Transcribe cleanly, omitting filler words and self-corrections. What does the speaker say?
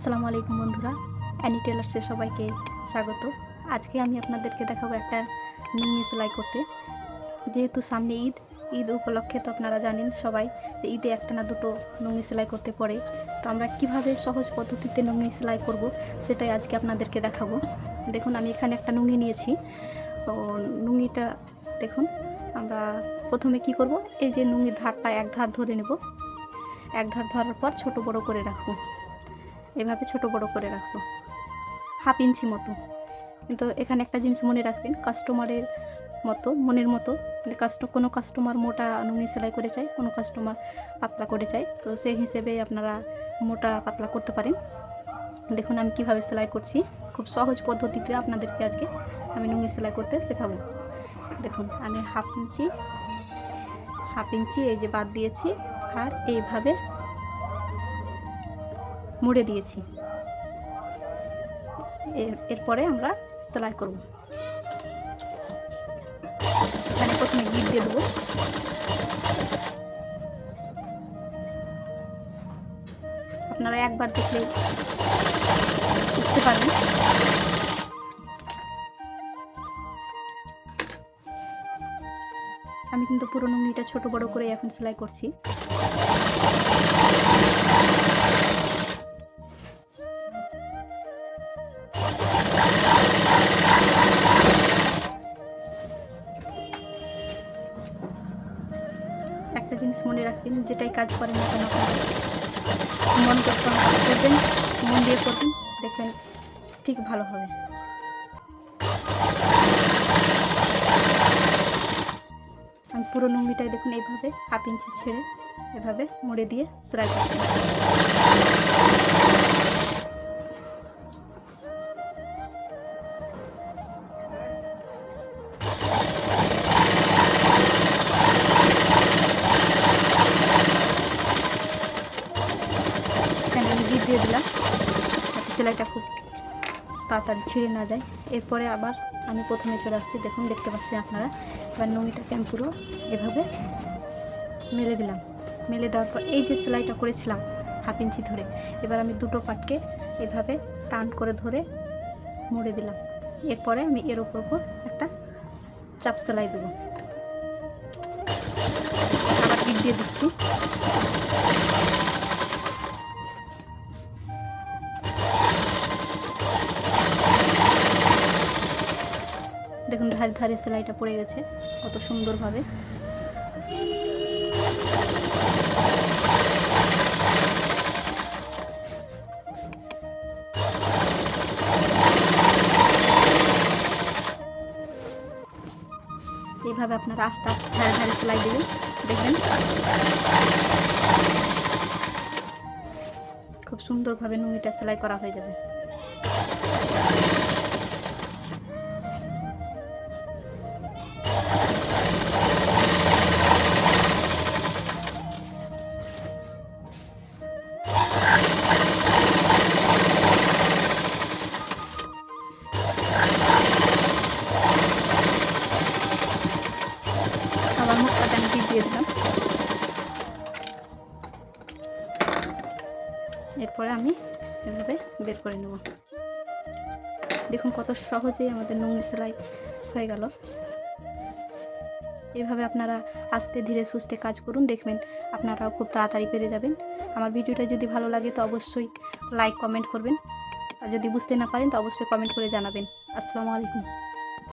আসসালামু আলাইকুম বন্ধুরা, অ্যানি টেলার্সে সবাইকে স্বাগত। আজকে আমি আপনাদেরকে দেখাবো একটা নুঙ্গি সেলাই করতে। যেহেতু সামনে ঈদ উপলক্ষে তো আপনারা জানেন সবাই যে ঈদে একটা না দুটো নুঙ্গি সেলাই করতে পড়ে। তো আমরা কিভাবে সহজ পদ্ধতিতে নুঙ্গি সেলাই করব সেটাই আজকে আপনাদেরকে দেখাবো। দেখুন, আমি এখানে একটা নুঙ্গি নিয়েছি। তো নুঙ্গিটা দেখুন, আমরা প্রথমে কি করব, এই যে নুঙ্গির ধারটা এক ধার ধরে নেব। এক ধার ধরার পর ছোট বড় করে রাখবো, এভাবে ছোট বড় করে রাখবো হাফ ইঞ্চি মতো। কিন্তু এখানে একটা জিনিস মনে রাখবেন, কাস্টমারের মতো মনের মতো, মানে কোনো কাস্টমার মোটা নুঙ্গি সেলাই করে চায়, কোনো কাস্টমার পাতলা করে চায়, তো সেই হিসেবে আপনারা মোটা পাতলা করতে পারেন। দেখুন আমি কিভাবে সেলাই করছি, খুব সহজ পদ্ধতিতে আপনাদেরকে আজকে আমি নুঙ্গি সেলাই করতে শেখাবো। দেখুন আমি হাফ ইঞ্চি এই যে বাদ দিয়েছি, আর এইভাবে মুড়ে দিয়েছি। এরপরে আমরা সেলাই করব। এখানে প্রথমে গিট দিয়ে দেবো। আপনারা একবার দেখলে বুঝতে পারবেন। আমি কিন্তু পুরো নুঙ্গিটা ছোট বড় করে এখন সেলাই করছি। একটা জিনিস মনে রাখবেন, যেটাই কাজ করেন না কেন মন করবেন, মন দিয়ে করবেন, দেখবেন ঠিক ভালো হবে। আমি পুরো নুঙ্গিটাই দেখুন এইভাবে হাফ ইঞ্চি ছেড়ে এভাবে মুড়ে দিয়ে সেলাই করছি। এখানে আমি গিট দিয়ে দিলাম যাতে সেলাইটা খুব তাড়াতাড়ি ছিঁড়ে না যায়। এরপরে আবার আমি প্রথমে চলে আসছি, দেখুন দেখতে পাচ্ছেন আপনারা। এবার নুঙ্গিটাকে আমি পুরো এভাবে মেলে দিলাম। মেলে দেওয়ার পর এই যে সেলাইটা করেছিলাম হাফ ইঞ্চি ধরে, এবার আমি দুটো পাটকে এভাবে টান করে ধরে মুড়ে দিলাম। এরপরে আমি এর উপর একটা চাপ সেলাই দেবো। আবার গিট দিয়ে দিচ্ছি। দেখুন ধারে ধারে সেলাইটা পড়ে গেছে কত সুন্দরভাবে। এইভাবে আপনারা আস্তে আস্তে ধারে ধারে সেলাই দেবেন, দেখবেন খুব সুন্দরভাবে নুঙ্গিটা সেলাই করা হয়ে যাবে। আবার মুখটাতে আমি গিট দিয়ে দিলাম। এরপরে আমি এভাবে বের করে নেব। দেখুন কত সহজেই আমাদের নুঙ্গি সেলাই হয়ে গেল। এভাবে আপনারা আস্তে ধীরে সুস্থে কাজ করুন, দেখবেন আপনারাও খুব তাড়াতাড়ি পেরে যাবেন। আমার ভিডিওটা যদি ভালো লাগে তো অবশ্যই লাইক কমেন্ট করবেন, আর যদি বুঝতে না পারেন তো অবশ্যই কমেন্ট করে জানাবেন। আসসালামু আলাইকুম।